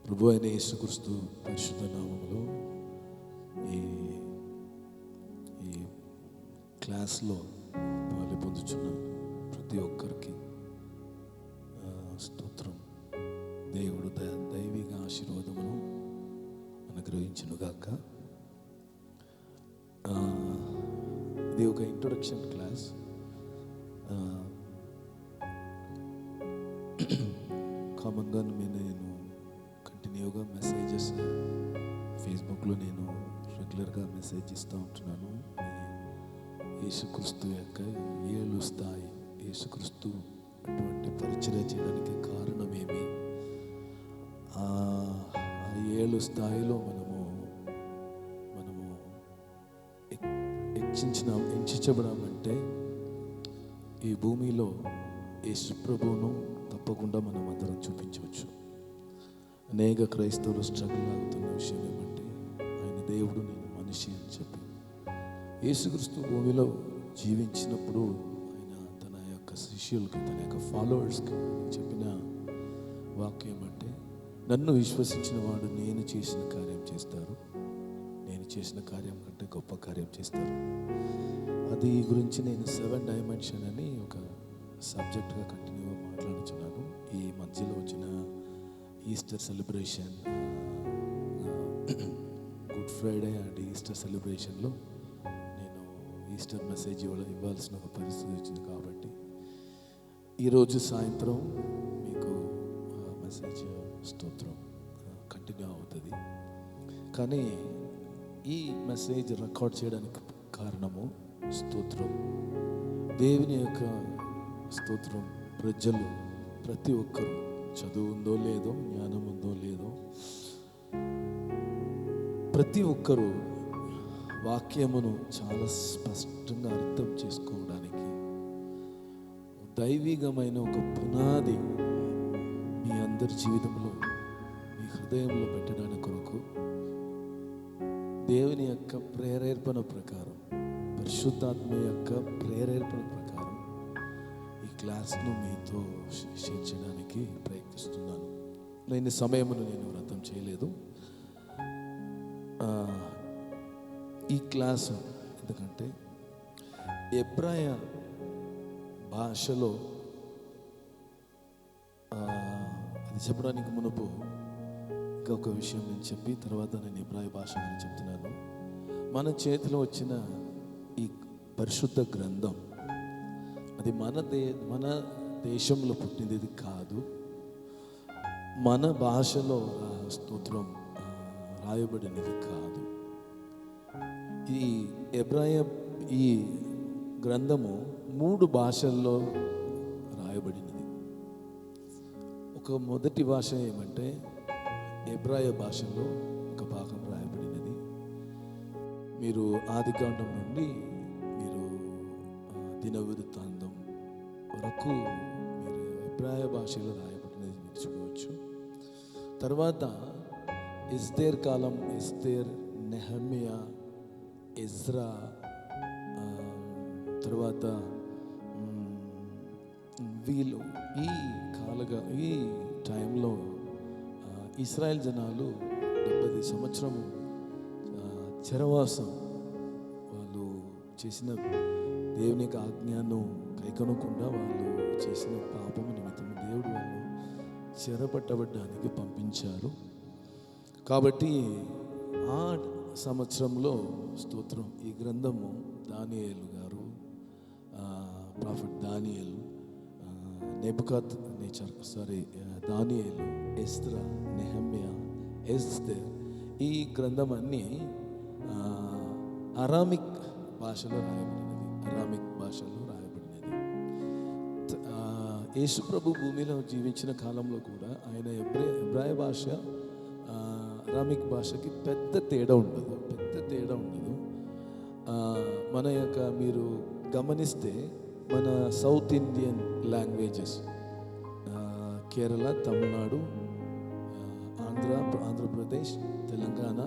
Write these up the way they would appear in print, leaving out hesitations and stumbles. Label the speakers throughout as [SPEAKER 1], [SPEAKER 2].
[SPEAKER 1] ప్రభు అయిన యేసుక్రీస్తు పరిశుద్ధ నామములో ఈ ఈ క్లాస్లో పాలు పొందుచున్న ప్రతి ఒక్కరికి స్తోత్రం. దేవుడు దైవిక ఆశీర్వాదమును అనుగ్రహించునుగాక. ఇది ఒక ఇంట్రొడక్షన్ క్లాస్. కామన్గా నేను కంటిన్యూగా మెసేజెస్ ఫేస్బుక్లో నేను రెగ్యులర్గా మెసేజ్ ఇస్తూ ఉంటున్నాను. యేసుక్రీస్తు యొక్క 7 స్థాయి, యేసుక్రీస్తు అటువంటి పరిచయం చేయడానికి కారణమేమి, ఆ 7 స్థాయిలో మనము ఎంచబడామంటే ఈ భూమిలో యేసు ప్రభువును తప్పకుండా మనం అందరం చూపించవచ్చు. అనేక క్రైస్తవులు స్ట్రగుల్ అవుతున్న విషయం ఏమంటే ఆయన దేవుడు, నేను మనిషి అని చెప్పి. యేసుక్రీస్తు భూమిలో జీవించినప్పుడు ఆయన తన యొక్క శిష్యులకి, తన యొక్క ఫాలోవర్స్కి చెప్పిన వాక్యం ఏమంటే, నన్ను విశ్వసించిన వాడు నేను చేసిన కార్యం చేస్తారు, నేను చేసిన కార్యం కంటే గొప్ప కార్యం చేస్తారు. అది గురించి నేను 7 డైమెన్షన్ అని ఒక సబ్జెక్ట్గా కంటిన్యూగా మాట్లాడుతున్నాను. ఈ మధ్యలో వచ్చిన Easter celebration, good Friday and Easter సెలబ్రేషన్లో నేను ఈస్టర్ మెసేజ్ ఇవ్వాల్సిన ఒక పరిస్థితి వచ్చింది. కాబట్టి ఈరోజు సాయంత్రం మీకు మెసేజ్ స్తోత్రం కంటిన్యూ అవుతుంది. కానీ ఈ మెసేజ్ రికార్డ్ చేయడానికి కారణము స్తోత్రం. దేవుని యొక్క స్తోత్రం ప్రజలు ప్రతి ఒక్కరు, చదువు ఉందో లేదో, జ్ఞానం ఉందో లేదో, ప్రతి ఒక్కరూ వాక్యమును చాలా స్పష్టంగా అర్థం చేసుకోవడానికి దైవికమైన ఒక పునాది మీ అందరి జీవితంలో, మీ హృదయంలో పెట్టడానికి కొరకు దేవుని యొక్క ప్రేరేపణ ప్రకారం, పరిశుద్ధాత్మ యొక్క ప్రేరేపణ ప్రకారం ఈ క్లాస్ను మీతో షేర్ చేయడానికి ప్రయత్నిస్తున్నాను. నేను సమయమును నేను వ్రతం చేయలేదు. ఈ క్లాస్ ఎందుకంటే ఎబ్రాయ భాషలో అది చెప్పడానికి మునుపు ఇంకొక విషయం నేను చెప్పి తర్వాత నేను ఎబ్రాయ భాష అని చెప్తున్నాను. మన చేతిలో వచ్చిన ఈ పరిశుద్ధ గ్రంథం అది మన దేశంలో పుట్టినది కాదు, మన భాషలో స్తోత్రం రాయబడినది కాదు. ఈ ఎబ్రాయ ఈ గ్రంథము 3 భాషల్లో రాయబడినది. ఒక మొదటి భాష ఏమంటే ఎబ్రాయ భాషలో ఒక భాగం రాయబడినది. మీరు ఆదికాండం నుండి మీరు దినవృత్తాంతం వరకు మీరు ఎబ్రాయ భాషలో రాయబడినది మీరు చూడవచ్చు. తర్వాత ఎస్తేర్ కాలం, ఎస్తేర్, నెహమ్యా, ఎజ్రా, తర్వాత వీళ్ళు ఈ టైంలో ఇశ్రాయేల్ జనాలు 70 సంవత్సరం చెరవాసం, వాళ్ళు చేసిన దేవుని యొక్క ఆజ్ఞను కైకొనకుండా వాళ్ళు చేసిన పాపము నిమిత్తం దేవుడు వాళ్ళు చెరపట్టబడ్డానికి పంపించారు. కాబట్టి ఆ సంవత్సరంలో స్తోత్రం ఈ గ్రంథము దానియేలు గారు, ప్రాఫెట్ దానియేలు, దానియేలు, ఎస్రా, నెహమ్యా, ఎస్తేర్, ఈ గ్రంథం అన్నీ అరామిక్ భాషలో రాయబడినది. యేసు ప్రభు భూమిలో జీవించిన కాలంలో కూడా ఆయన ఎబ్రాయ భాష అరామిక్ భాషకి పెద్ద తేడా ఉండదు. మన యొక్క మీరు గమనిస్తే మన south Indian languages Kerala, Tamil Nadu, Andhra Pradesh, Telangana,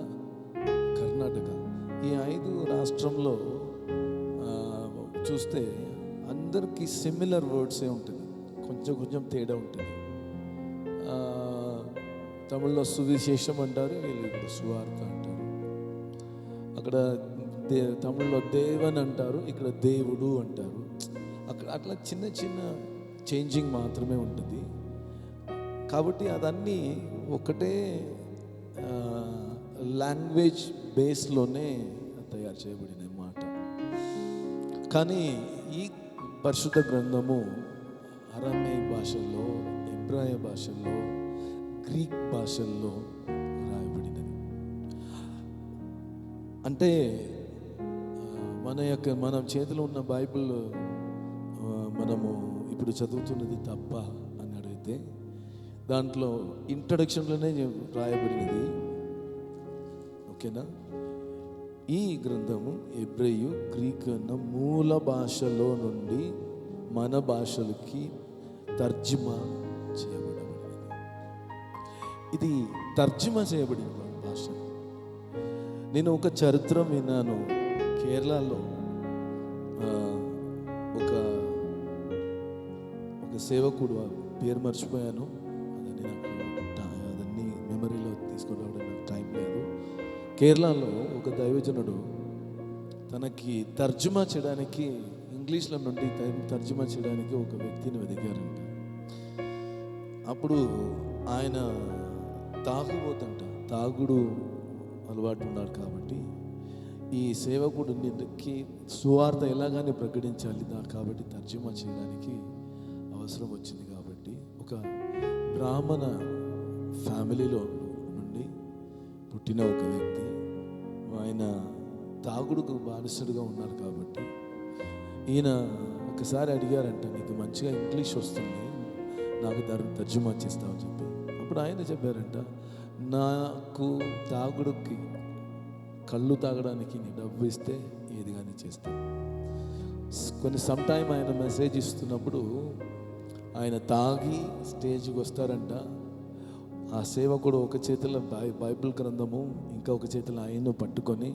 [SPEAKER 1] Karnataka, ఈ 5 రాష్ట్రంలో చూస్తే అందరికీ సిమిలర్ వర్డ్సే ఉంటుంది, కొంచెం తేడా ఉంటుంది. తమిళ్లో సువిశేషం అంటారు, వీళ్ళు ఇక్కడ సువార్త అంటారు. అక్కడ తమిళ్లో దేవన్ అంటారు, ఇక్కడ దేవుడు అంటారు. అక్కడ అట్లా చిన్న చిన్న చేంజింగ్ మాత్రమే ఉంటుంది. కాబట్టి అదన్నీ ఒకటే లాంగ్వేజ్ బేస్లోనే తయారు చేయబడిన మాట. కానీ ఈ పరిశుద్ధ గ్రంథము అరమేయ భాషల్లో, ఎబ్రాయ భాషల్లో, గ్రీక్ భాషల్లో రాయబడినది. అంటే మన చేతిలో ఉన్న బైబిల్ మనము ఇప్పుడు చదువుతున్నది తప్ప అని అడిగితే దాంట్లో ఇంట్రడక్షన్లోనే రాయబడినది. ఓకేనా? ఈ గ్రంథము ఎబ్రేయు, గ్రీక్ అన్న మూల భాషలో నుండి మన భాషలకి తర్జుమా చేయబడబడింది. ఇది తర్జుమా చేయబడిన భాష. నేను ఒక చరిత్ర విన్నాను. కేరళలో ఒక సేవకుడు, పేరు మర్చిపోయాను, అదన్నీ మెమరీలో తీసుకురావడం నాకు టైం లేదు. కేరళలో ఒక దైవజనుడు తనకి తర్జుమా చేయడానికి, ఇంగ్లీష్లో నుండి తర్జుమా చేయడానికి ఒక వ్యక్తిని వెతికారంట. అప్పుడు ఆయన తాగుడు అలవాటు ఉన్నాడు. కాబట్టి ఈ సేవకుడికి సువార్త ఎలాగానే ప్రకటించాలి, కాబట్టి తర్జుమా చేయడానికి అవసరం వచ్చింది. కాబట్టి ఒక బ్రాహ్మణ ఫ్యామిలీలో నుండి పుట్టిన ఒక వ్యక్తి, ఆయన తాగుడుకు బానిసడుగా ఉన్నారు. కాబట్టి ఈయన ఒకసారి అడిగారంట, నీకు మంచిగా ఇంగ్లీష్ వస్తుంది, నాకు తర్జుమా చేస్తావని చెప్పి. అప్పుడు ఆయన చెప్పారంట, నాకు తాగుడుకి, కళ్ళు తాగడానికి నీ డబ్బు ఇస్తే ఏది కానీ చేస్తాను. సమ్ టైం ఆయన మెసేజ్ ఇస్తున్నప్పుడు ఆయన తాగి స్టేజ్కి వస్తారంట. ఆ సేవకుడు ఒక చేతిలో బైబిల్ గ్రంథము, ఇంకా ఒక చేతిలో ఆయన పట్టుకొని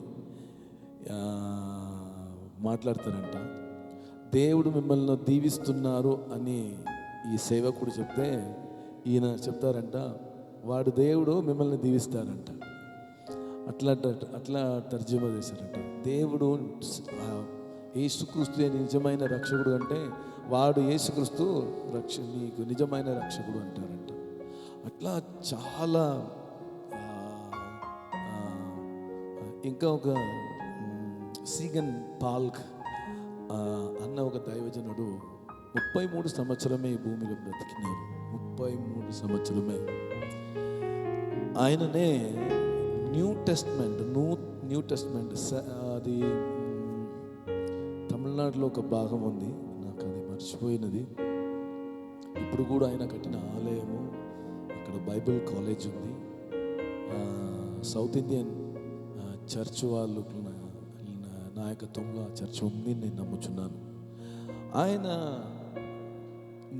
[SPEAKER 1] మాట్లాడతారంట. దేవుడు మిమ్మల్ని దీవిస్తున్నారు అని ఈ సేవకుడు చెప్తే ఈయన చెప్తారంట, వాడు దేవుడు మిమ్మల్ని దీవిస్తారంట. అట్లా తర్జుమా చేశారంట. దేవుడు యేసుక్రీస్తు నిజమైన రక్షకుడు అంటే వాడు యేసుక్రీస్తు నీకు నిజమైన రక్షకుడు అంటారంట. అట్లా చాలా. ఇంకా ఒక సీగన్ పాల్క్ అన్న ఒక దైవజనుడు 33 సంవత్సరమే ఈ భూమిలో బ్రతికినారు. 33 సంవత్సరమే. ఆయననే న్యూ టెస్ట్మెంట్ అది తమిళనాడులో ఒక భాగం ఉంది, నాకు అది మర్చిపోయినది. ఇప్పుడు కూడా ఆయన కట్టిన ఆలయము, అక్కడ బైబిల్ కాలేజ్ ఉంది. సౌత్ ఇండియన్ చర్చ్ వాళ్ళు నాయకత్వంలో ఆ చర్చ్ ఉంది, నేను నమ్ముచున్నాను. ఆయన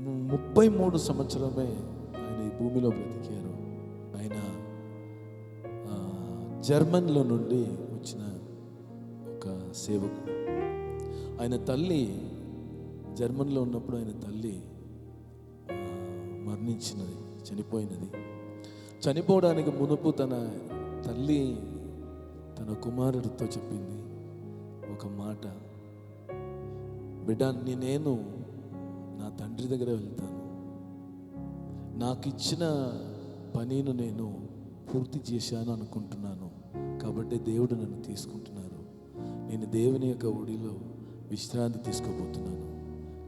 [SPEAKER 1] 33 సంవత్సరమే ఆయన ఈ భూమిలో బ్రతికారు. ఆయన జర్మన్లో నుండి వచ్చిన ఒక సేవకుడు. ఆయన తల్లి జర్మన్లో ఉన్నప్పుడు ఆయన తల్లి చనిపోయినది. చనిపోవడానికి మునుపు తన తల్లి తన కుమారుడితో చెప్పింది ఒక మాట, బిడ్డ, నేను నా తండ్రి దగ్గర వెళ్తాను, నాకు ఇచ్చిన పనిని నేను పూర్తి చేశాను అనుకుంటున్నాను, కాబట్టి దేవుడు నన్ను తీసుకుంటున్నారు, నేను దేవుని యొక్క ఒడిలో విశ్రాంతి తీసుకోబోతున్నాను,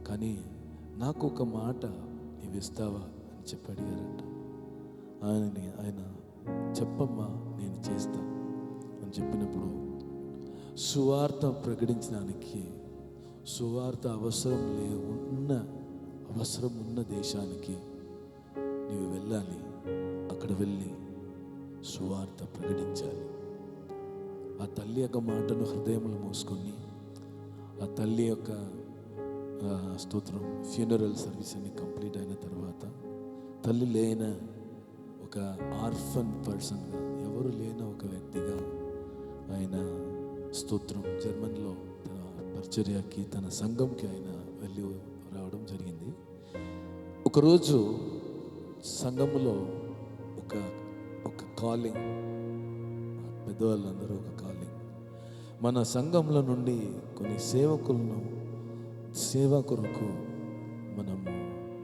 [SPEAKER 1] కానీ నాకు ఒక మాట నీవు ఇస్తావా అని చెప్పి అడిగారంట. ఆయన చెప్పమ్మా, నేను చేస్తా అని చెప్పినప్పుడు సువార్త ప్రకటించడానికి, సువార్త అవసరం ఉన్న దేశానికి నీవు వెళ్ళాలి, అక్కడ వెళ్ళి సువార్త ప్రకటించాలి. ఆ తల్లి యొక్క మాటను హృదయంలో మోసుకొని, ఆ తల్లి యొక్క స్తోత్రం ఫ్యూనరల్ సర్వీస్ అన్ని కంప్లీట్ అయిన తర్వాత, తల్లి లేని ఒక ఆర్ఫన్ పర్సన్గా, ఎవరు లేని ఒక వ్యక్తిగా ఆయన స్తోత్రం జర్మన్లో తన పరిచర్యకి, తన సంఘంకి ఆయన వెళ్ళి రావడం జరిగింది. ఒకరోజు సంఘములో ఒక కాలింగ్, పెద్దవాళ్ళందరూ ఒక కాలింగ్. మన సంఘంలో నుండి కొన్ని సేవకులను సేవ కొరకు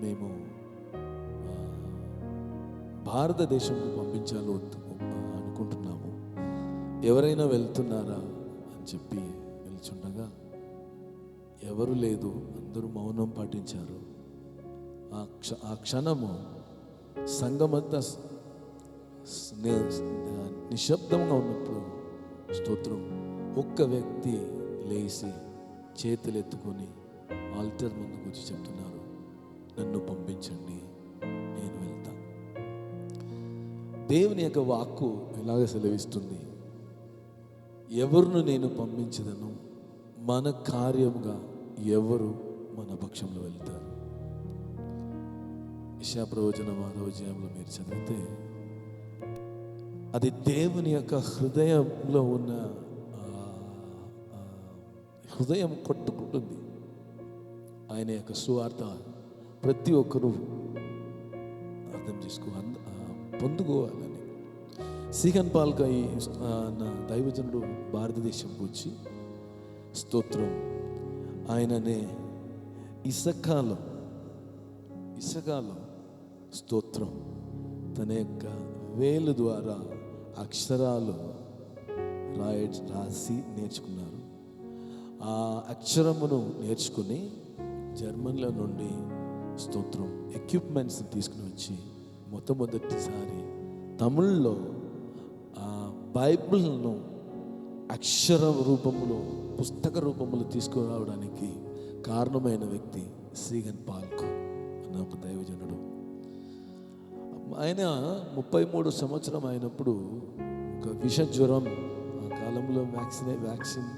[SPEAKER 1] మేము భారతదేశంకు పంపించాలి అనుకుంటున్నాము. ఎవరైనా వెళ్తున్నారా అని చెప్పి వెళ్తుండగా ఎవరు లేదు, అందరూ మౌనం పాటించారు. ఆ క్షణము సంఘమంతా నిశ్శబ్దంగా ఉన్నప్పుడు స్తోత్రం ఒక్క వ్యక్తి లేచి చేతులు ఎత్తుకొని ఆల్టర్ ముందుకు వచ్చి చెప్తున్నారు, నన్ను పంపించండి, నేను వెళ్తా. దేవుని యొక్క వాక్కు ఎలాగ సెలవిస్తుంది, ఎవరును నేను పంపించదను, మన కార్యముగా ఎవరు మన పక్షంలో వెళ్తారు. యెషయా ప్రవచనం 6వ అధ్యాయంలో మీరు చదివితే అది దేవుని యొక్క హృదయంలో ఉన్న హృదయం కొట్టుకుంటుంది. ఆయన యొక్క సువార్త ప్రతి ఒక్కరూ అర్థం పొందుకోవాలని. సీగన్ పాల్కాయి అన్న దైవజనుడు భారతదేశంకి వచ్చి స్తోత్రం ఆయననే ఇసకాలో స్తోత్రం తన యొక్క వేలు ద్వారా అక్షరాలు రాసి నేర్చుకున్నారు. ఆ అక్షరమును నేర్చుకుని జర్మన్లో నుండి స్తోత్రం ఎక్విప్మెంట్స్ తీసుకుని వచ్చి మొట్టమొదటిసారి తమిళ్లో ఆ బైబిల్ను అక్షర రూపంలో పుస్తక రూపంలో తీసుకురావడానికి కారణమైన వ్యక్తి సీగన్ పాల్క్ అన్న ఒక దైవజనుడు. ఆయన 33 సంవత్సరం అయినప్పుడు ఒక విష జ్వరం, ఆ కాలంలో వ్యాక్సిన్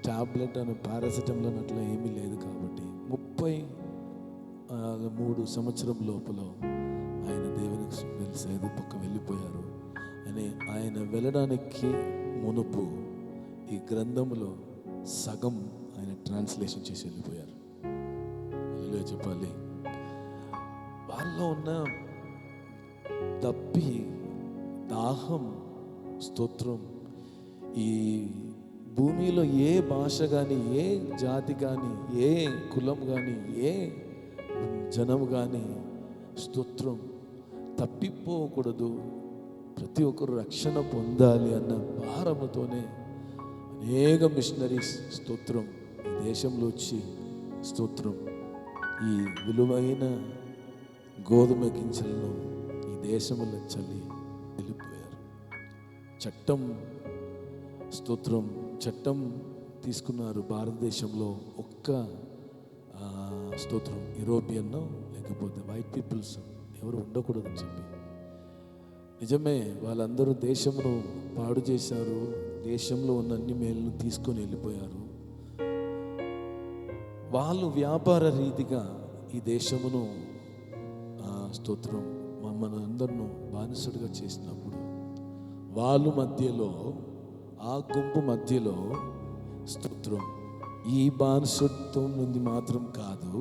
[SPEAKER 1] టాబ్లెట్ అని పారాసిటమాల్ అట్లా ఏమీ లేదు కాబట్టి 33 సంవత్సరం లోపల ఆయన దేవునికి సేదు పక్క వెళ్ళిపోయారు. అని ఆయన వెళ్ళడానికి మునుపు ఈ గ్రంథంలో సగం ఆయన ట్రాన్స్లేషన్ చేసి వెళ్ళిపోయారు. అలా చెప్పాలి, వాళ్ళలో ఉన్న తప్పి దాహం స్తోత్రం ఈ భూమిలో ఏ భాష కానీ, ఏ జాతి కానీ, ఏ కులం కానీ, ఏ జనం కానీ స్తోత్రం తప్పిపోకూడదు, ప్రతి ఒక్కరు రక్షణ పొందాలి అన్న భారముతోనే అనేక మిషనరీస్ స్తోత్రం ఈ దేశంలో వచ్చి స్తోత్రం ఈ విలువైన గోధుమ గింజలను ఈ దేశంలో చల్లి వెళ్ళిపోయారు. చట్టం తీసుకున్నారు భారతదేశంలో. ఒక్క స్తోత్రం యూరోపియన్ లేకపోతే వైట్ పీపుల్స్ ఎవరు ఉండకూడదని చెప్పి. నిజమే, వాళ్ళందరూ దేశమును పాడు చేశారు, దేశంలో ఉన్న అన్ని మేలును తీసుకొని వెళ్ళిపోయారు. వాళ్ళు వ్యాపార రీతిగా ఈ దేశమును స్తోత్రం మమ్మల్ని అందరిను బానిసడుగా చేసినప్పుడు వాళ్ళ మధ్యలో, ఆ గుంపు మధ్యలో స్తోత్రం ఈ బానిసత్వం నుండి మాత్రం కాదు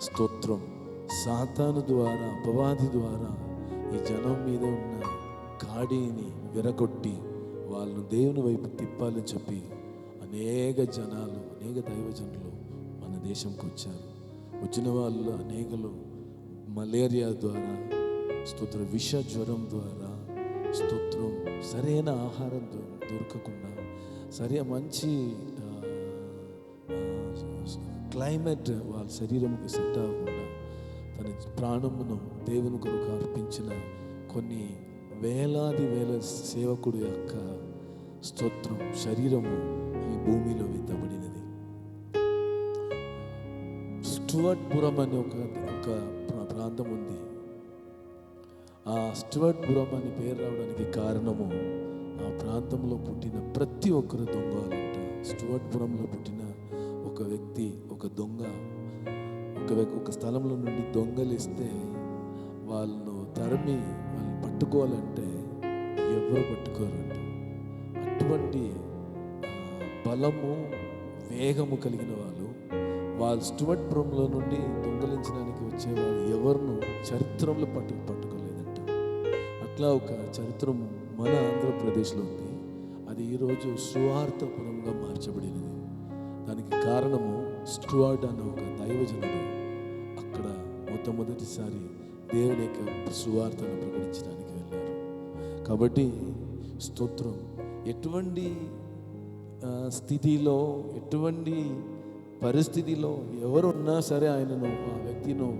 [SPEAKER 1] స్తోత్రం సాతాను ద్వారా, అపవాది ద్వారా ఈ జనం మీద ఉన్న కాడిని విరగొట్టి వాళ్ళను దేవుని వైపు తిప్పాలని చెప్పి అనేక జనాలు, అనేక దైవజనులు మన దేశంకి వచ్చారు. వచ్చిన వాళ్ళు అనేకలు మలేరియా ద్వారా స్తోత్రం, విష జ్వరం ద్వారా స్తోత్రం, సరైన ఆహారం దొరకకుండా, మంచి క్లైమేట్ వాళ్ళ శరీరంకి సెట్ అవ్వకుండా తన ప్రాణమును దేవుని కొరకు అర్పించిన కొన్ని వేల సేవకుడు యొక్క స్తోత్రం శరీరము ఈ భూమిలో విత్తబడినది. స్టువర్ట్పురం అని ఒక ప్రాంతం ఉంది. ఆ స్టువర్ట్పురం అని పేరు రావడానికి కారణము ఆ ప్రాంతంలో పుట్టిన ప్రతి ఒక్కరు దొంగలంట. స్టువర్ట్పురంలో పుట్టిన ఒక వ్యక్తి, ఒక దొంగ, ఒక స్థలంలో నుండి దొంగలిస్తే వాళ్ళను వాళ్ళని పట్టుకోవాలంటే ఎవరు పట్టుకోరంట. అటువంటి బలము, వేగము కలిగిన వాళ్ళు స్టువర్ట్పురంలో నుండి దొంగలించడానికి వచ్చేవాళ్ళు ఎవరిను చరిత్రంలో పట్టుకోలేదంట. ఇట్లా ఒక చరిత్ర మన ఆంధ్రప్రదేశ్లో ఉంది. అది ఈరోజు సువార్తపురంగా మార్చబడినది. దానికి కారణము స్టూవర్డ్ అన్న ఒక దైవజనుడు అక్కడ మొట్టమొదటిసారి దేవుని యొక్క సువార్తను ప్రకటించడానికి వెళ్ళారు. కాబట్టి స్తోత్రం, ఎటువంటి స్థితిలో, ఎటువంటి పరిస్థితిలో ఎవరున్నా సరే ఆయనను, ఆ వ్యక్తిను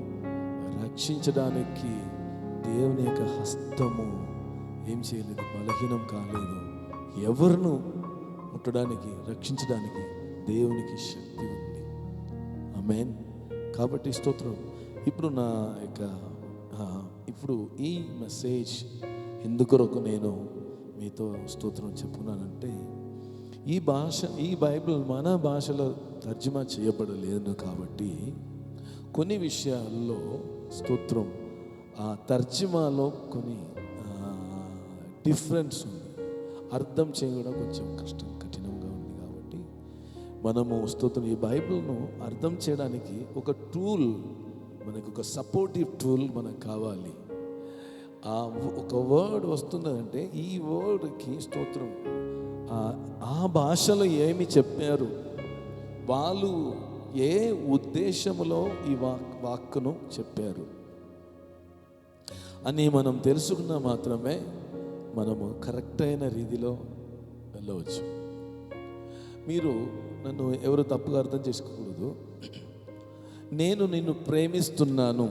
[SPEAKER 1] రక్షించడానికి దేవుని యొక్క హస్తము ఏం చేయలేదు, బలహీనం కాలేదు. ఎవరిను ముట్టడానికి, రక్షించడానికి దేవునికి శక్తి ఉంది. ఆమేన్. కాబట్టి స్తోత్రం. ఇప్పుడు ఈ మెసేజ్ ఎందుకొరకు నేను మీతో స్తోత్రం చెప్పుకున్నానంటే, ఈ బైబిల్ మన భాషలో తర్జుమా చేయబడలేదు కాబట్టి కొన్ని విషయాల్లో స్తోత్రం ఆ తర్జుమాలో కొన్ని డిఫరెన్స్ ఉంది. అర్థం చేయడం కొంచెం కఠినంగా ఉంది. కాబట్టి మనము స్తోత్రం ఈ బైబిల్ను అర్థం చేయడానికి ఒక టూల్, మనకు ఒక సపోర్టివ్ టూల్ మనకు కావాలి. ఒక వర్డ్ వస్తుందంటే ఈ వర్డ్కి స్తోత్రం ఆ భాషలో ఏమి చెప్పారు, వాళ్ళు ఏ ఉద్దేశములో ఈ వాక్కును చెప్పారు అని మనం తెలుసుకున్న మాత్రమే మనము కరెక్ట్ అయిన రీతిలో వెళ్ళవచ్చు. మీరు నన్ను ఎవరు తప్పుగా అర్థం చేసుకోకూడదు. నేను నిన్ను ప్రేమిస్తున్నాను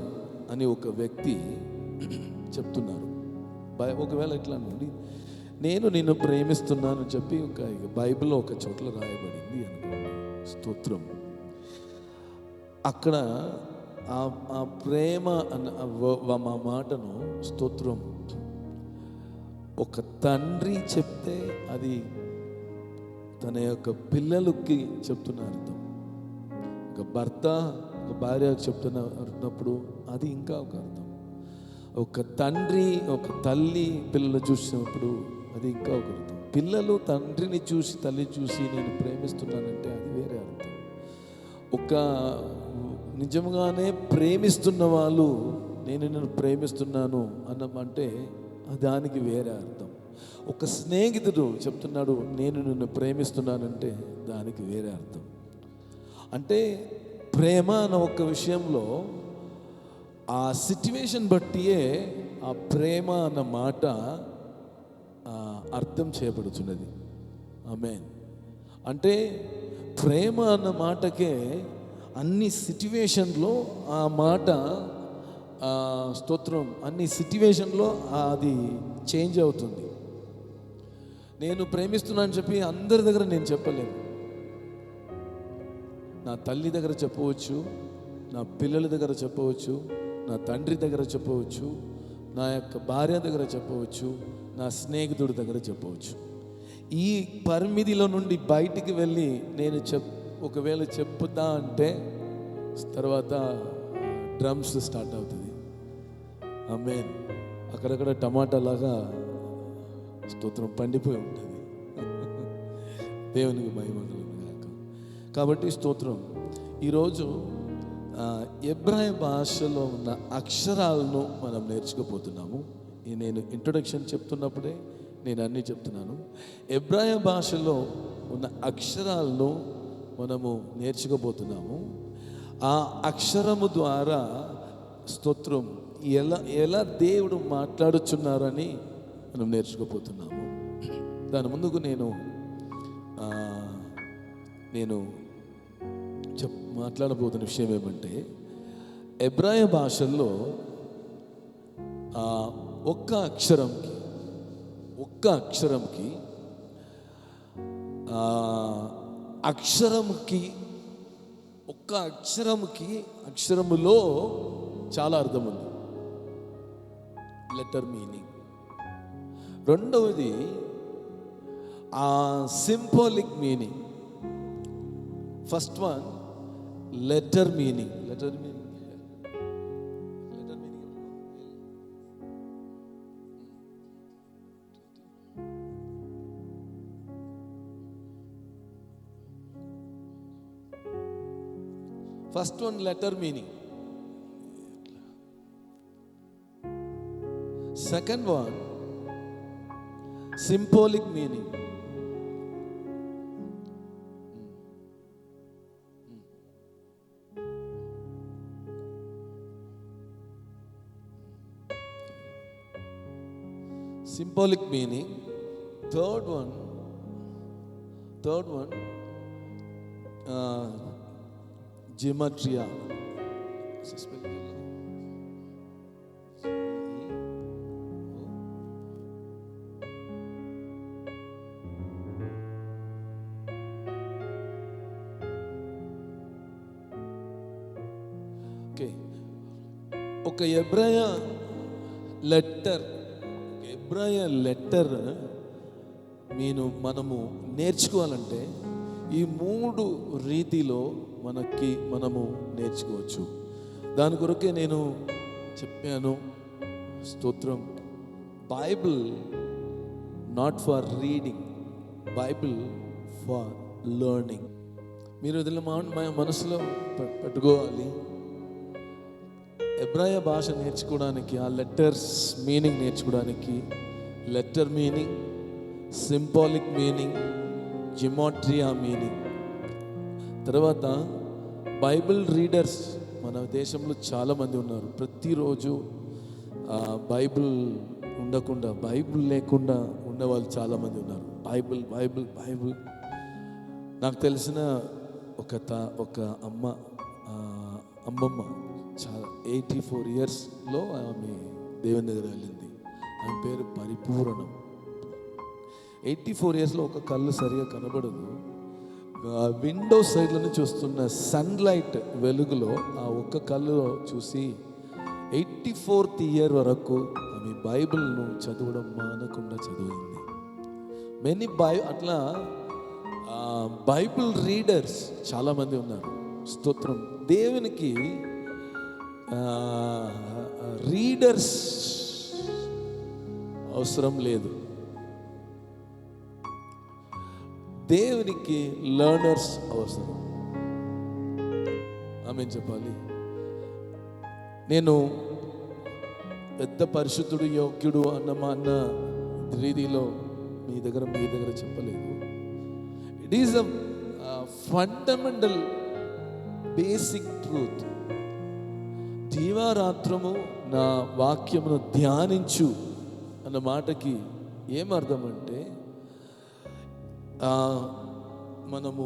[SPEAKER 1] అని ఒక వ్యక్తి చెప్తున్నారు. ఒకవేళ ఎట్లా నుండి నేను నిన్ను ప్రేమిస్తున్నాను అని చెప్పి బైబిల్లో ఒక చోట్ల రాయబడింది అనుకోండి, స్తోత్రం. అక్కడ ఆ ప్రేమ అన్న మా మాటను స్తోత్రం ఒక తండ్రి చెప్తే అది తన యొక్క పిల్లలకి చెప్తున్న అర్థం. ఒక భర్త ఒక భార్య చెప్తున్నప్పుడు అది ఇంకా ఒక అర్థం. ఒక తండ్రి ఒక తల్లి పిల్లలు చూసినప్పుడు అది ఇంకా ఒక అర్థం. పిల్లలు తండ్రిని చూసి తల్లి చూసి నేను ప్రేమిస్తున్నానంటే అది వేరే అర్థం. ఒక నిజంగానే ప్రేమిస్తున్న వాళ్ళు నేను నిన్ను ప్రేమిస్తున్నాను అన్నమంటే దానికి వేరే అర్థం. ఒక స్నేహితుడు చెప్తున్నాడు నేను నిన్ను ప్రేమిస్తున్నానంటే దానికి వేరే అర్థం. అంటే ప్రేమ అన్న ఒక విషయంలో ఆ సిట్యువేషన్ బట్టియే ఆ ప్రేమ అన్న మాట అర్థం చేయబడుతున్నది. ఆమేన్. అంటే ప్రేమ అన్న మాటకే అన్ని సిట్యువేషన్లో ఆ మాట స్తోత్రం అన్ని సిట్యువేషన్లో అది చేంజ్ అవుతుంది. నేను ప్రేమిస్తున్నాను చెప్పి అందరి దగ్గర నేను చెప్పలేను. నా తల్లి దగ్గర చెప్పవచ్చు, నా పిల్లల దగ్గర చెప్పవచ్చు, నా తండ్రి దగ్గర చెప్పవచ్చు, నా యొక్క భార్య దగ్గర చెప్పవచ్చు, నా స్నేహితుడి దగ్గర చెప్పవచ్చు. ఈ పరిమితిలో నుండి బయటికి వెళ్ళి నేను ఒకవేళ చెప్పుతా అంటే తర్వాత డ్రమ్స్ స్టార్ట్ అవుతుంది. ఆమేన్. అక్కడక్కడ టమాటా లాగా స్తోత్రం పండిపోయి ఉంటుంది. దేవునికి మహిమ కలుగుగాక. కాబట్టి స్తోత్రం ఈరోజు ఎబ్రాయ భాషలో ఉన్న అక్షరాలను మనం నేర్చుకోపోతున్నాము. నేను ఇంట్రొడక్షన్ చెప్తున్నప్పుడే నేను అన్నీ చెప్తున్నాను. ఎబ్రాయ భాషలో ఉన్న అక్షరాలను మనము నేర్చుకోబోతున్నాము. ఆ అక్షరము ద్వారా స్తోత్రం ఎలా దేవుడు మాట్లాడుచున్నారని మనం నేర్చుకోబోతున్నాము. దాని ముందుకు నేను మాట్లాడబోతున్న విషయం ఏమంటే, ఎబ్రాయ భాషల్లో ఒక్క అక్షరములో చాలా అర్థం ఉంది. Letter meaning. రెండవది symbolic meaning. First one letter meaning. First one letter meaning. Second one symbolic meaning. Symbolic meaning. Third one, gematria. Okay. ఒక ఎబ్రాయ లెటర్ మనము నేర్చుకోవాలంటే ఈ 3 రీతిలో మనము నేర్చుకోవచ్చు. దాని కొరకే నేను చెప్పాను, స్తోత్రం, Bible not for reading, Bible for learning. మీరు ఇదిలో మనసులో పెట్టుకోవాలి. ఎబ్రాయ భాష నేర్చుకోవడానికి, ఆ లెటర్స్ మీనింగ్ నేర్చుకోవడానికి, letter meaning, symbolic meaning, gematria meaning. తర్వాత బైబిల్ రీడర్స్ మన దేశంలో చాలామంది ఉన్నారు. ప్రతిరోజు బైబిల్ ఉండకుండా, బైబిల్ లేకుండా ఉండేవాళ్ళు చాలామంది ఉన్నారు. Bible Bible Bible. నాకు తెలిసిన ఒక అమ్మమ్మ చాలా 84 ఇయర్స్లో ఆమె దేవుని దగ్గర వెళ్ళింది. ఆమె పేరు పరిపూరణం. 84 ఇయర్స్లో ఒక కళ్ళు సరిగా కనబడదు. విండో సైడ్లో నుంచి వస్తున్న సన్లైట్ వెలుగులో ఆ ఒక్క కళ్ళు చూసి 84th ఇయర్ వరకు ఆమె బైబిల్ను చదవడం మానకుండా చదివింది. అట్లా బైబిల్ రీడర్స్ చాలామంది ఉన్నారు. స్తోత్రం. దేవునికి రీడర్స్ అవసరం లేదు, దేవునికి లర్నర్స్ అవసరం. ఆమేన్ చెప్పాలి. నేను పెద్ద పరిశుద్ధుడు, యోగ్యుడు అన్న రీతిలో మీ దగ్గర చెప్పలేదు. It is a fundamental basic truth. దీవారాత్రము నా వాక్యమును ధ్యానించు అన్న మాటకి ఏమర్థం అంటే, మనము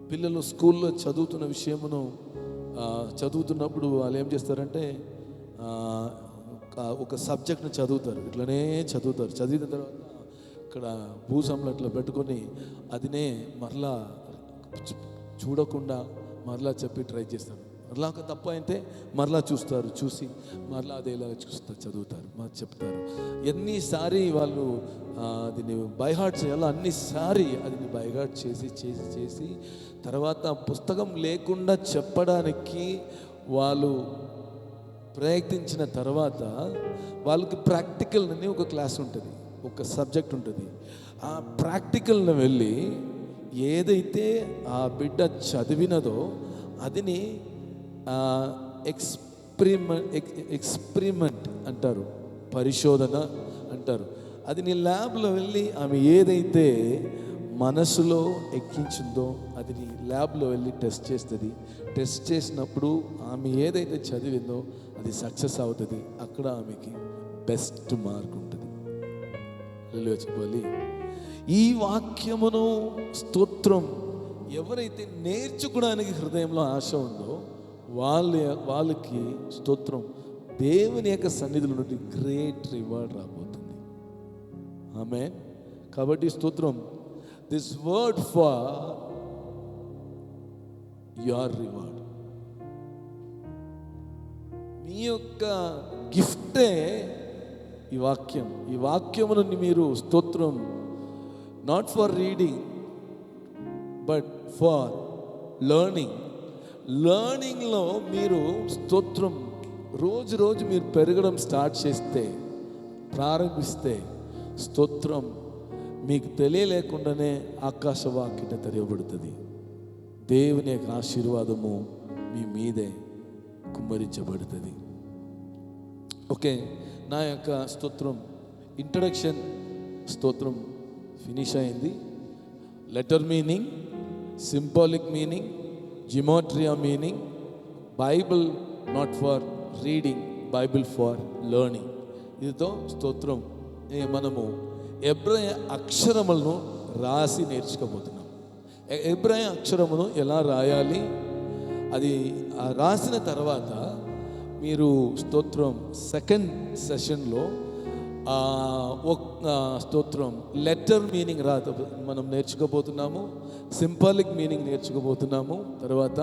[SPEAKER 1] పిల్లలు స్కూల్లో చదువుతున్న విషయమును చదువుతున్నప్పుడు వాళ్ళు ఏం చేస్తారంటే ఒక సబ్జెక్ట్ని చదువుతారు, ఇట్లనే చదివిన తర్వాత ఇక్కడ భూసంలో అట్లా పెట్టుకొని అదినే మరలా చూడకుండా మరలా చెప్పి ట్రై చేస్తారు. మరలా ఒక తప్పు అయితే మరలా చూసి మరలా అదేలా చదువుతారు, చెప్తారు. ఎన్నిసారి వాళ్ళు దీన్ని బైహార్ట్ చేయాలో అన్నిసారి అది బైహార్ట్ చేసి తర్వాత పుస్తకం లేకుండా చెప్పడానికి వాళ్ళు ప్రయత్నించిన తర్వాత వాళ్ళకి ప్రాక్టికల్ అని ఒక క్లాస్ ఉంటుంది, ఒక సబ్జెక్ట్ ఉంటుంది. ఆ ప్రాక్టికల్ని వెళ్ళి ఏదైతే ఆ బిడ్డ చదివినదో అదిని ఎక్స్పెరిమెంట్ అంటారు, పరిశోధన అంటారు. అది నీ ల్యాబ్లో వెళ్ళి ఆమె ఏదైతే మనసులో ఎక్కించిందో అది నీ ల్యాబ్లో వెళ్ళి టెస్ట్ చేస్తుంది. టెస్ట్ చేసినప్పుడు ఆమె ఏదైతే చదివిందో అది సక్సెస్ అవుతుంది. అక్కడ ఆమెకి బెస్ట్ మార్క్ ఉంటుంది. చెప్పాలి. ఈ వాక్యమును స్తోత్రం ఎవరైతే నేర్చుకోవడానికి హృదయంలో ఆశ ఉందో వాళ్ళకి స్తోత్రం దేవుని యొక్క సన్నిధిలో నుండి గ్రేట్ రివార్డ్ రాబోతుంది. ఆమేన్. కాబట్టి స్తోత్రం, this word for your reward, మీ యొక్క గిఫ్టే ఈ వాక్యం. ఈ వాక్యమును మీరు స్తోత్రం not for reading but for లర్నింగ్లో మీరు స్తోత్రం రోజు మీరు పెరగడం స్టార్ట్ చేస్తే, ప్రారంభిస్తే స్తోత్రం మీకు తెలియలేకుండానే ఆకాశవాక్యత తెరవబడుతుంది. దేవుని యొక్క ఆశీర్వాదము మీ మీదే కుమ్మరించబడుతుంది. ఓకే, నా యొక్క స్తోత్రం ఇంట్రడక్షన్ స్తోత్రం ఫినిష్ అయింది. Letter meaning, symbolic meaning, gematria meaning, Bible not for reading, Bible for learning. ఇదితో స్తోత్రం మనము ఎబ్రాయ అక్షరములను రాసి నేర్చుకోబోతున్నాం. ఎబ్రాయ అక్షరమును ఎలా రాయాలి, అది రాసిన తర్వాత మీరు స్తోత్రం సెకండ్ సెషన్లో స్తోత్రం లెటర్ మీనింగ్ మనం నేర్చుకోబోతున్నాము, సింబాలిక్ మీనింగ్ నేర్చుకోబోతున్నాము, తర్వాత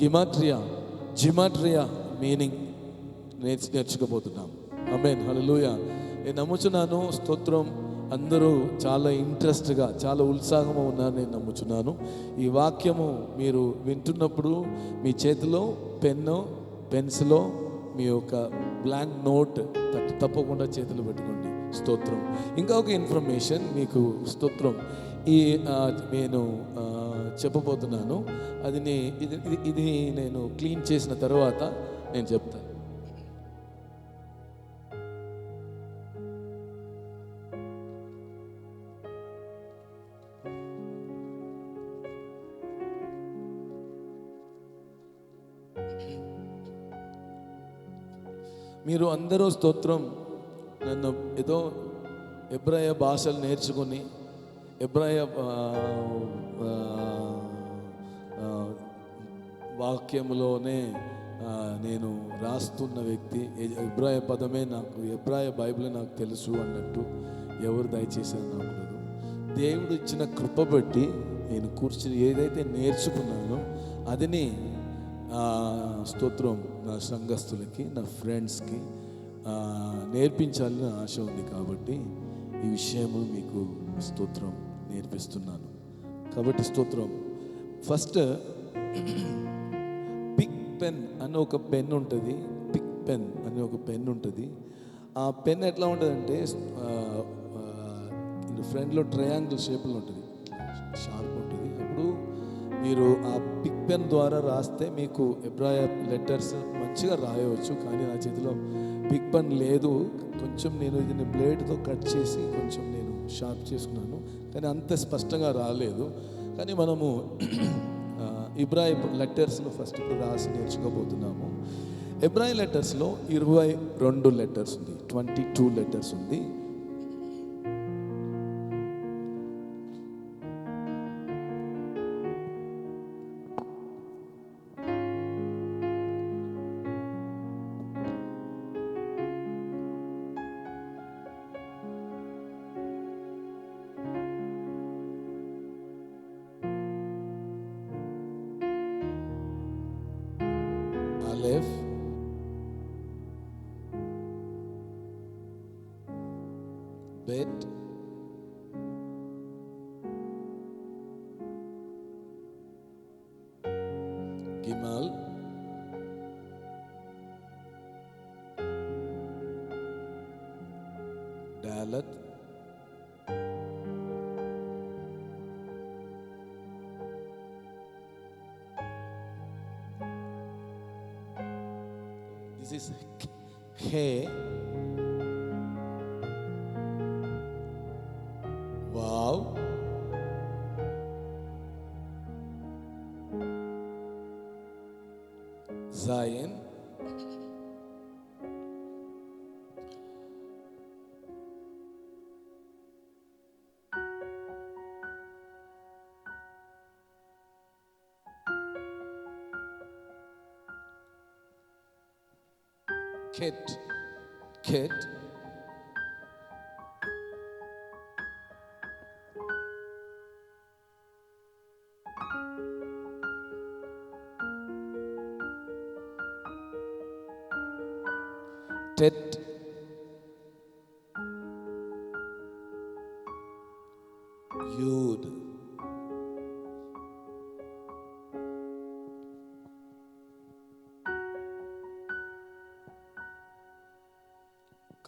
[SPEAKER 1] జిమాట్రియా మీనింగ్ నేర్చుకోబోతున్నాము. ఆమేన్, హల్లెలూయా. నేను నమ్ముచున్నాను స్తోత్రం అందరూ చాలా ఇంట్రెస్ట్గా, చాలా ఉత్సాహంగా ఉన్నారు నేను నమ్ముచున్నాను. ఈ వాక్యము మీరు వింటున్నప్పుడు మీ చేతిలో పెన్ను, పెన్సిలో మీ యొక్క బ్లాంక్ నోట్ తప్పకుండా చేతులు పెట్టుకోండి. స్తోత్రం. ఇంకా ఒక ఇన్ఫర్మేషన్ మీకు స్తోత్రం నేను చెప్పబోతున్నాను. ఇది నేను క్లీన్ చేసిన తర్వాత నేను చెప్తాను. మీరు అందరూ స్తోత్రం నన్ను ఏదో ఎబ్రాయ భాషలు నేర్చుకుని ఎబ్రాయ వాక్యంలోనే నేను రాస్తున్న వ్యక్తి, ఎబ్రాయ పదమే నాకు, ఎబ్రాయ బైబిల్ నాకు తెలుసు అన్నట్టు ఎవరు దయచేసారు నాకు లేదు. దేవుడు ఇచ్చిన కృప బట్టి నేను కూర్చుని ఏదైతే నేర్చుకున్నానో అదిని స్తోత్రం నా సంఘస్థులకి, నా ఫ్రెండ్స్కి నేర్పించాలని ఆశ ఉంది. కాబట్టి ఈ విషయము మీకు స్తోత్రం నేర్పిస్తున్నాను. కాబట్టి స్తోత్రం ఫస్ట్ పిక్ పెన్ అని ఒక పెన్ ఉంటుంది. పిక్ పెన్ అని ఒక పెన్ ఉంటుంది. ఆ పెన్ ఎట్లా ఉంటుందంటే ఫ్రంట్లో ట్రయాంగిల్ షేప్లో ఉంటుంది, షార్ప్ ఉంటుంది. అప్పుడు మీరు ఆ పిక్ పెన్ ద్వారా రాస్తే మీకు ఎబ్రాయ లెటర్స్ మంచిగా రాయవచ్చు. కానీ నా చేతిలో పిక్ పెన్ లేదు. కొంచెం నేను ఇది బ్లేడ్తో కట్ చేసి కొంచెం నేను షార్ప్ చేసుకున్నాను, కానీ అంత స్పష్టంగా రాలేదు. కానీ మనము ఎబ్రాయ లెటర్స్లో ఫస్ట్ రాసి నేర్చుకోబోతున్నాము. ఎబ్రాయ లెటర్స్లో 22 లెటర్స్ ఉంది, 22 లెటర్స్ ఉంది. Aleph, Bet, Gimal, Dalet, this is He, Vav, Zayin, Ket, Tet, Yud,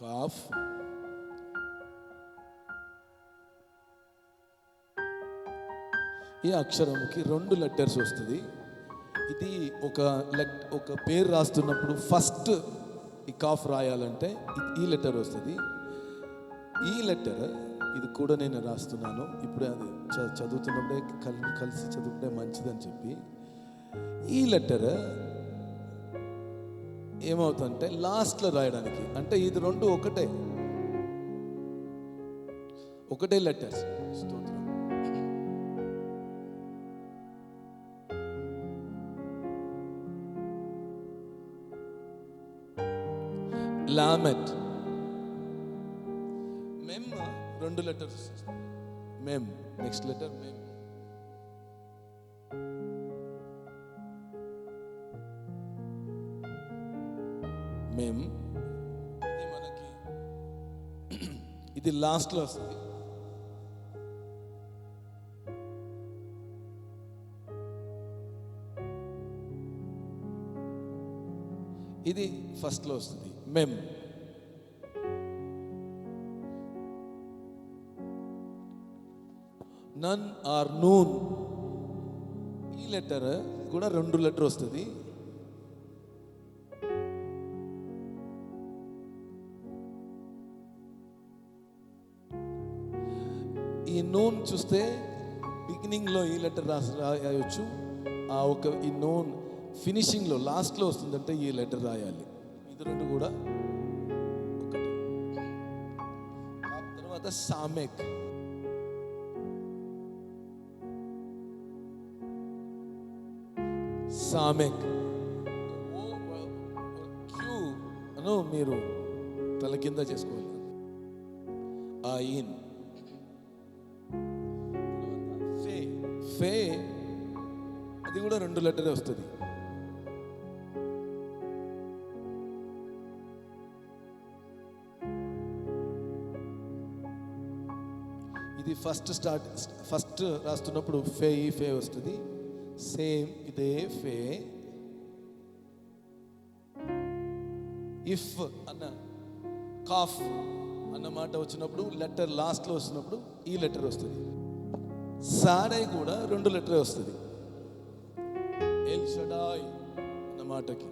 [SPEAKER 1] Kaf, ఈ అక్షరంకి 2 లెటర్స్ వస్తుంది. ఇది ఒక పేరు రాస్తున్నప్పుడు ఫస్ట్ ఈ కాఫ్ రాయాలంటే ఈ లెటర్ వస్తుంది. ఈ లెటర్ ఇది కూడా నేను రాస్తున్నాను. ఇప్పుడే అది చదువుతున్నప్పుడే కలిసి చదువుకుంటే మంచిదని చెప్పి ఈ లెటర్ ఏమవుతుందంటే లాస్ట్లో రాయడానికి, అంటే ఇది రెండు ఒకటే లెటర్స్. స్తోత్రం. లామెట్, మెమ్ రెండు letters. Mem next letter mem. Mem ఇది మనకి ఇది లాస్ట్లో వస్తుంది. ఇది ఫస్ట్లో వస్తుంది మెమ్. నన్ ఆర్ నూన్, ఈ లెటర్ కూడా రెండు లెటర్ వస్తుంది. ఈ నూన్ చూస్తే బిగినింగ్లో ఈ లెటర్ రాయొచ్చు, ఈ నూన్ ఫినిషింగ్లో లాస్ట్లో వస్తుందంటే ఈ లెటర్ రాయాలి. ఇది రెండు కూడా ఒకటి. తర్వాత సామెక్, సామెక్ క్యూ అను మీరు తల కింద చేసుకోవాలి. ఆయిన్, ఫే, ఫే అది కూడా రెండు లెటరే వస్తుంది. ఇది ఫస్ట్ రాస్తున్నప్పుడు ఫే వస్తుంది. సేమ్ ఇదే ఫే. ఇఫ్ అన్న కాఫ్ అన్న మాట వచ్చినప్పుడు లెటర్ లాస్ట్లో వస్తున్నప్పుడు ఈ లెటర్ వస్తుంది. సాడై కూడా రెండు లెటరే వస్తుంది. ఎల్ షడాయ్ అన్న మాటకి.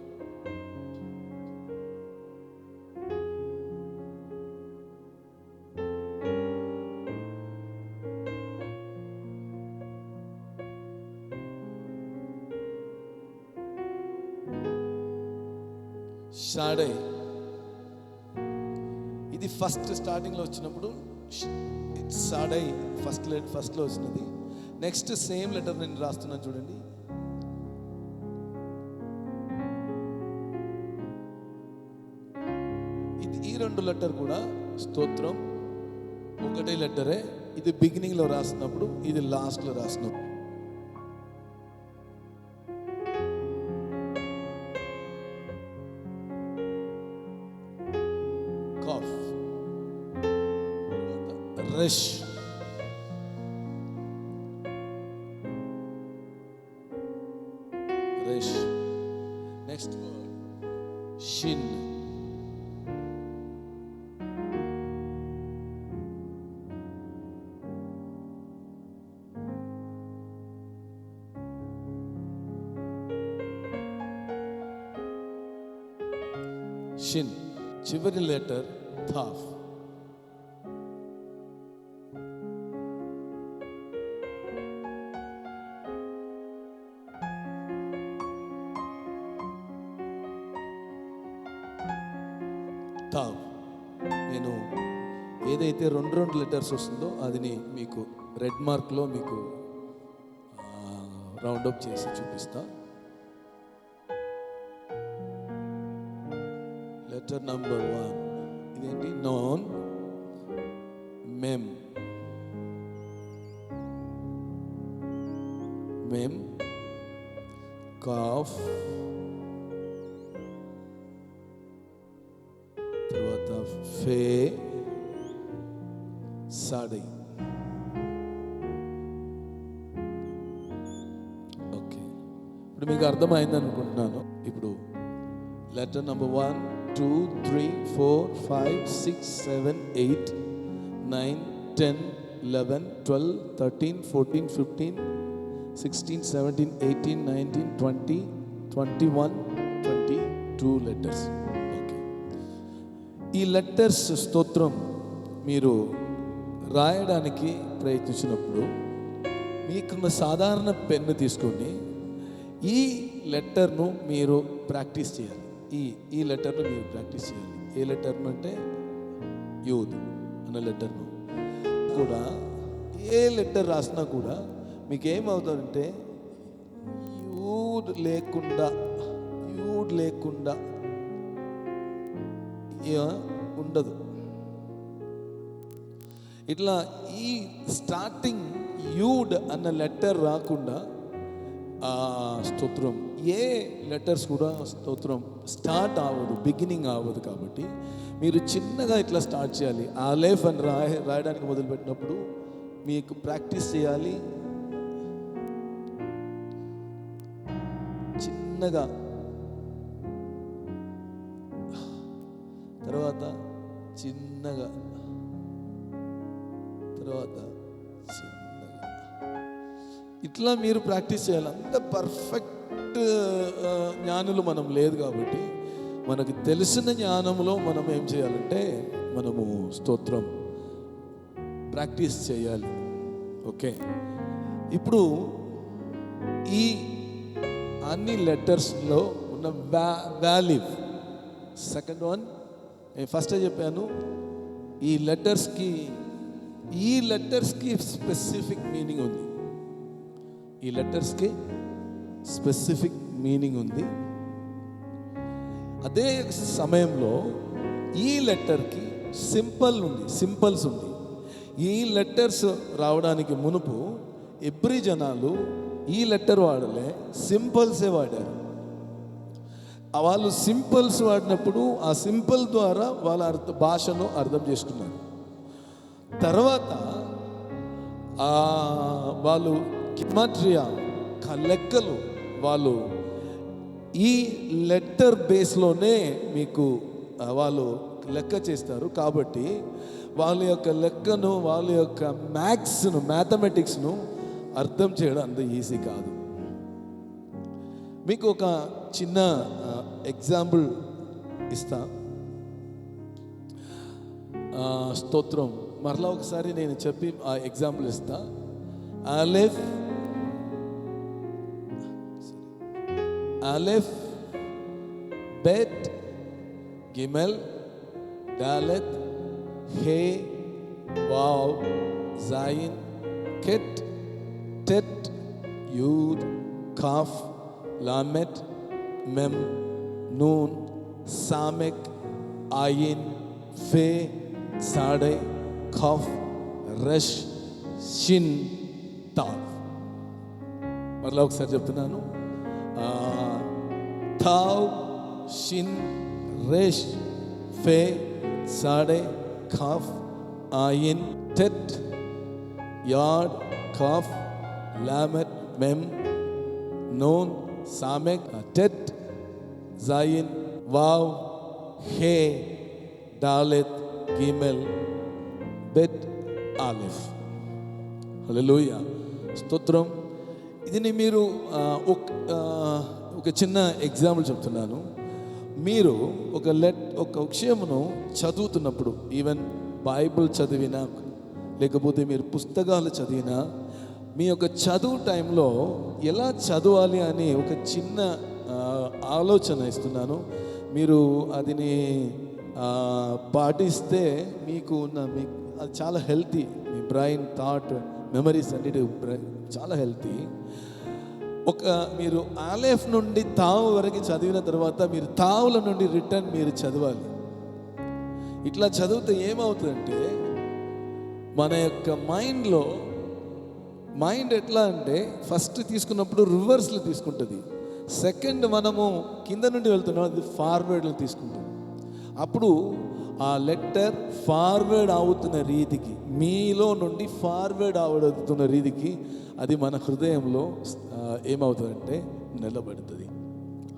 [SPEAKER 1] షాడై ఇది ఫస్ట్ స్టార్టింగ్లో వచ్చినప్పుడు షాడై ఫస్ట్లో వచ్చినది. నెక్స్ట్ సేమ్ లెటర్ నేను రాస్తున్నాను చూడండి. ఇది ఈ రెండు లెటర్ కూడా స్తోత్రం ఒకటే లెటరే. ఇది బిగినింగ్లో రాసినప్పుడు, ఇది లాస్ట్లో రాసినప్పుడు. Rush, rush. Next word Shin. Shin చివరి లెటర్ థాఫ్. నేను ఏదైతే రెండు లెటర్స్ వస్తుందో అది మీకు రెడ్ మార్క్లో మీకు రౌండప్ చేసి చూపిస్తా. లెటర్ నంబర్ 1 ఇదేంటి? నోన్, మెమ్, మెమ్, కాఫ్, తర్వాత ఫే, సాడై. ఓకే, ఇప్పుడు మీకు అర్థమైంది అనుకుంటున్నాను. ఇప్పుడు లెటర్ నంబర్ 1 2 3 4 5 6 7 8 9 10 11 12 13 14 15 16 17 18 19 20 21 22 లెటర్స్. ఓకే, ఈ లెటర్స్ స్తోత్రం మీరు రాయడానికి ప్రయత్నించినప్పుడు మీకున్న సాధారణ పెన్ను తీసుకొని ఈ లెటర్ను మీరు ప్రాక్టీస్ చేయాలి. ఈ లెటర్ను మీరు ప్రాక్టీస్ చేయాలి. ఏ లెటర్ను అంటే యూద్ అన్న లెటర్ను కూడా ఏ లెటర్ రాసినా కూడా మీకు ఏమవుతుందంటే యూడ్ లేకుండా ఉండదు. ఇట్లా ఈ స్టార్టింగ్ యూడ్ అన్న లెటర్ రాకుండా స్తోత్రం ఏ లెటర్స్ కూడా స్తోత్రం స్టార్ట్ అవ్వదు, బిగినింగ్ అవ్వదు. కాబట్టి మీరు చిన్నగా ఇట్లా స్టార్ట్ చేయాలి. ఆలేఫ్ అని రాయడానికి మొదలుపెట్టినప్పుడు మీకు ప్రాక్టీస్ చేయాలి. చిన్నగా, తర్వాత చిన్నగా, తర్వాత చిన్నగా, ఇట్లా మీరు ప్రాక్టీస్ చేయాలి. అంత పర్ఫెక్ట్ జ్ఞానులు మనం లేదు కాబట్టి మనకు తెలిసిన జ్ఞానంలో మనం ఏం చేయాలంటే మనము స్తోత్రం ప్రాక్టీస్ చేయాలి. ఓకే, ఇప్పుడు ఈ అన్ని లెటర్స్లో ఉన్న వాల్యూ, సెకండ్ వన్ నేను ఫస్ట్ చెప్పాను, ఈ లెటర్స్కి స్పెసిఫిక్ మీనింగ్ ఉంది. ఈ లెటర్స్కి స్పెసిఫిక్ మీనింగ్ ఉంది. అదే సమయంలో ఈ లెటర్కి సింపుల్స్ ఉంది. ఈ లెటర్స్ రావడానికి మునుపు ఎబ్రీ జనాలు ఈ లెటర్ వాడలే, సింపుల్సే వాడారు. వాళ్ళు సింపుల్స్ వాడినప్పుడు ఆ సింపుల్ ద్వారా వాళ్ళ భాషను అర్థం చేసుకున్నారు. తర్వాత వాళ్ళు గిమాట్రియా లెక్కలు వాళ్ళు ఈ లెటర్ బేస్లోనే మీకు వాళ్ళు లెక్క చేస్తారు. కాబట్టి వాళ్ళ యొక్క లెక్కను, వాళ్ళ యొక్క మ్యాథమెటిక్స్ను అర్థం చేయడం అంత ఈజీ కాదు. మీకు ఒక చిన్న ఎగ్జాంపుల్ ఇస్తా. స్తోత్రం మరలా ఒకసారి నేను చెప్పి ఆ ఎగ్జాంపుల్ ఇస్తా. Aleph, bet, gimel, dalet, he, vav, zayin, chet, tet, yod, kaf, lamed, మెమ్, noon, samekh, ayin, fe, సాడే, ఖాఫ్, rush, Shin, తావ్. మరలా ఒకసారి చెప్తున్నాను. తావ్, షిన్, రెష్, ఫే, సాడే, ఖాఫ్, ఆయిన్, టెట్, యాడ్, ఖాఫ్, లామెట్, మెమ్, నూన్, సామెక్, టెట్, జాయిన్, వావ్, హే, డాలెత్, గిమెల్, బెట్, ఆలెఫ్. హల్లెలూయా, స్తోత్రం. ఇది మీరు ఒక చిన్న ఎగ్జాంపుల్ చెప్తున్నాను. మీరు ఒక విషయమును చదువుతున్నప్పుడు, ఈవెన్ బైబిల్ చదివినా లేకపోతే మీరు పుస్తకాలు చదివినా, మీ యొక్క చదువు టైంలో ఎలా చదవాలి అని ఒక చిన్న ఆలోచన ఇస్తున్నాను. మీరు అదిని పాటిస్తే మీకు అది చాలా హెల్తీ. మీ బ్రెయిన్, థాట్, మెమరీస్ అన్నిటి చాలా హెల్తీ. మీరు ఆలేఫ్ నుండి తావు వరకు చదివిన తర్వాత మీరు తావుల నుండి రిటర్న్ మీరు చదవాలి. ఇట్లా చదివితే ఏమవుతుందంటే మన యొక్క మైండ్ ఎట్లా అంటే ఫస్ట్ తీసుకున్నప్పుడు రివర్స్లో తీసుకుంటుంది. సెకండ్ మనము కింద నుండి వెళ్తున్నాం, అది ఫార్వర్డ్లో తీసుకుంటాం. అప్పుడు ఆ లెటర్ ఫార్వర్డ్ అవుతున్న రీతికి, మీలో నుండి ఫార్వర్డ్ అవుతున్న రీతికి అది మన హృదయంలో ఏమవుతుందంటే నిలబడుతుంది.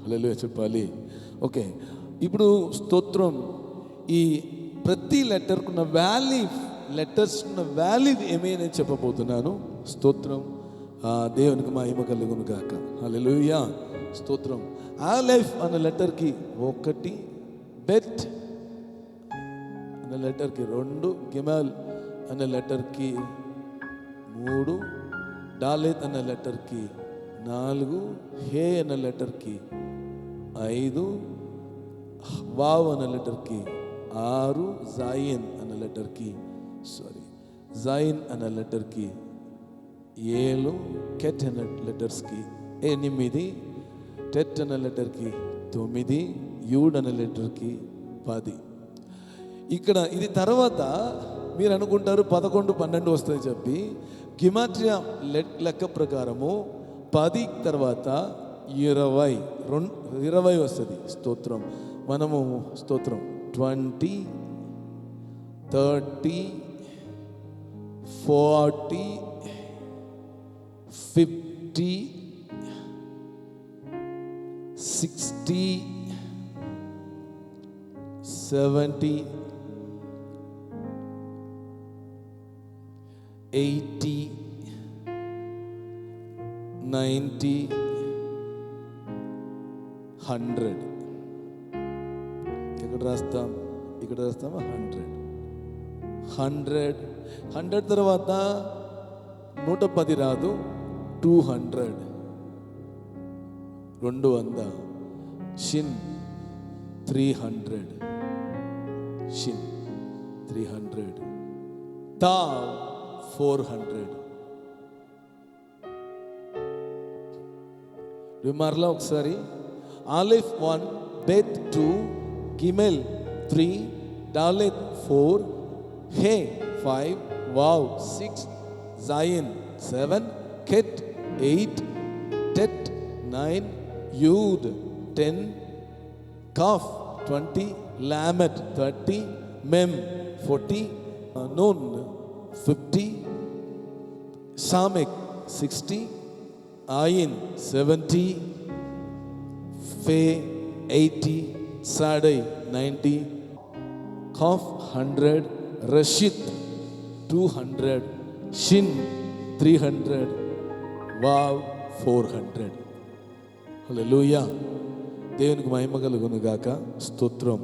[SPEAKER 1] హల్లెలూయా చెప్పాలి. ఓకే, ఇప్పుడు స్తోత్రం. ఈ ప్రతి లెటర్కున్న లెటర్స్కున్న వాల్యూ ఏమైనా చెప్పబోతున్నాను. స్తోత్రం. దేవునికి మహిమ కలుగును గాక. హల్లెలూయా, స్తోత్రం. ఆలెఫ్ అన్న లెటర్కి 1, బెట్ అన్న లెటర్కి 2, గిమెల్ అనే లెటర్కి 3, డాలెత్ అనే లెటర్కి 4, హే అనే లెటర్కి 5, వావ్ అనే లెటర్కి 6, జాయిన్ అనే లెటర్కి జాయిన్ అనే లెటర్కి 7, కెట్ అనే లెటర్స్కి 8, టెట్ అనే లెటర్కి 9, యూడ్ అనే లెటర్కి 10. ఇక్కడ ఇది తర్వాత మీరు అనుకుంటారు 11, 12 వస్తాయి చెప్పి, గిమాట్రియా లెక్క ప్రకారము 10 తర్వాత 20 వస్తుంది. స్తోత్రం. మనము స్తోత్రం 20, 30, 40, 50, 60, 70, 80, 90, 100. ఇక్కడ రాస్తామా 100 తర్వాత 110 రాదు, 200, 200, షిన్ 300, 300, తావ్ 400. మరలా ఒకసారి, ఆలిఫ్ 1, బెత్ 2, గిమెల్ 3, డాలెత్ 4, హే 5, వావ్ 6, జాయిన్ 7, కెట్ 8, టెట్ 9, యూద్ 10, కాఫ్ 20, లామెట్ 30, మెమ్ 40, నూన్ 50, సామెక్ 60, ఆయిన్ 70, ఫే 80, సాడై 90, కాఫ్ 100, రషిత్ 200, షిన్ 300, వావ్ 400. హల్లెలూయా. దేవునికి మహిమ కలుగును గాక. స్తోత్రం.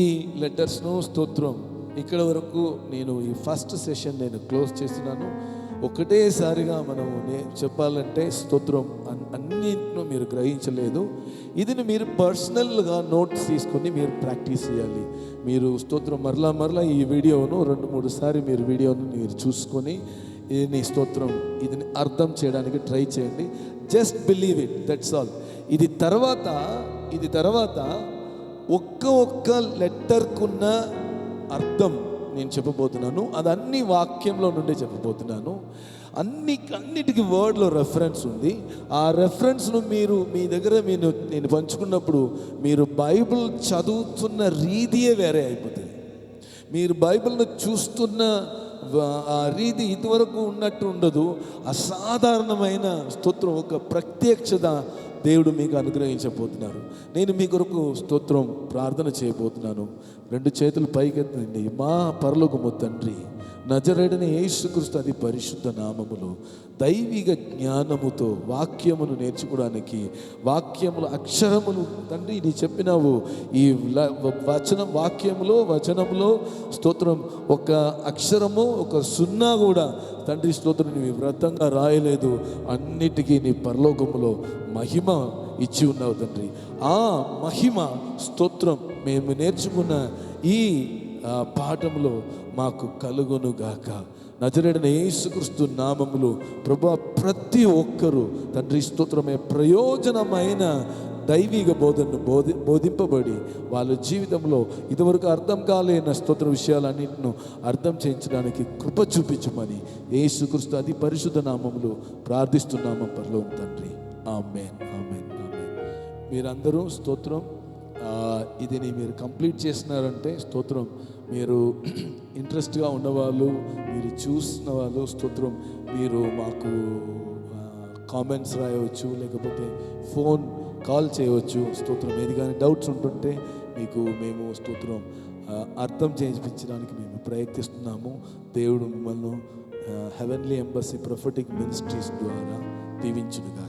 [SPEAKER 1] ఈ లెటర్స్ను స్తోత్రం ఇక్కడ వరకు నేను ఈ ఫస్ట్ సెషన్ నేను క్లోజ్ చేస్తున్నాను. ఒకటేసారిగా మనము చెప్పాలంటే స్తోత్రం అన్నింటినూ మీరు గ్రహించలేదు. ఇది మీరు పర్సనల్గా నోట్స్ తీసుకొని మీరు ప్రాక్టీస్ చేయాలి. మీరు స్తోత్రం మరలా ఈ వీడియోను 2-3 సార్లు మీరు వీడియోను మీరు చూసుకొని ఇది స్తోత్రం ఇది అర్థం చేయడానికి ట్రై చేయండి. Just believe it, that's all. ఇది తర్వాత ఒక్క లెటర్కున్న అర్థం నేను చెప్పబోతున్నాను. అది అన్ని వాక్యంలో నుండి చెప్పబోతున్నాను. అన్నిటికీ వర్డ్లో రెఫరెన్స్ ఉంది. ఆ రెఫరెన్స్ను మీరు మీ దగ్గర నేను పంచుకున్నప్పుడు మీరు బైబిల్ చదువుతున్న రీతియే వేరే అయిపోతుంది. మీరు బైబిల్ను చూస్తున్న ఆ రీతి ఇదివరకు ఉన్నట్టు ఉండదు. అసాధారణమైన స్తోత్రం, ఒక ప్రత్యక్షత దేవుడు మీకు అనుగ్రహించబోతున్నారు. నేను మీ కొరకు స్తోత్రం ప్రార్థన చేయబోతున్నాను. 2 చేతులు పైకెత్తండి. మా పరలోకము తండ్రి, నజరేయుడైన యేసుక్రీస్తు అతి పరిశుద్ధ నామములో దైవిక జ్ఞానముతో వాక్యమును నేర్చుకోవడానికి వాక్యముల అక్షరములు తండ్రి నీ చెప్పినావు. ఈ వచనంలో స్తోత్రం ఒక అక్షరము ఒక 0 కూడా తండ్రి స్తోత్రం నీ వ్రతంగా రాయలేదు. అన్నిటికీ నీ పరలోకములో మహిమ ఇచ్చి ఉన్నావు తండ్రి. ఆ మహిమ స్తోత్రం మేము నేర్చుకున్న ఈ పాఠంలో మాకు కలుగును గాక. నజరేయుడైన యేసుక్రీస్తు నామములో ప్రభువా, ప్రతి ఒక్కరూ తండ్రి స్తోత్రమే ప్రయోజనమైన దైవిక బోధనను బోధింపబడి వాళ్ళ జీవితంలో ఇదివరకు అర్థం కాలేని స్తోత్ర విషయాలన్నింటిను అర్థం చేయించడానికి కృప చూపించమని యేసుక్రీస్తు అతి పరిశుద్ధ నామములో ప్రార్థిస్తున్నాము పరలోకం తండ్రి. ఆమేన్, ఆమేన్, ఆమేన్. మీరందరూ స్తోత్రం ఇది మీరు కంప్లీట్ చేసినారంటే స్తోత్రం. మీరు ఇంట్రెస్ట్గా ఉన్నవాళ్ళు, మీరు చూసిన వాళ్ళు స్తోత్రం మీరు మాకు కామెంట్స్ రాయవచ్చు, లేకపోతే ఫోన్ కాల్ చేయవచ్చు. స్తోత్రం ఏది కానీ డౌట్స్ ఉంటుంటే మేము స్తోత్రం అర్థం చేయించడానికి మేము ప్రయత్నిస్తున్నాము. దేవుడు మిమ్మల్ని హెవెన్లీ ఎంబసీ ప్రొఫెటిక్ మినిస్ట్రీస్ ద్వారా దీవించునుగా.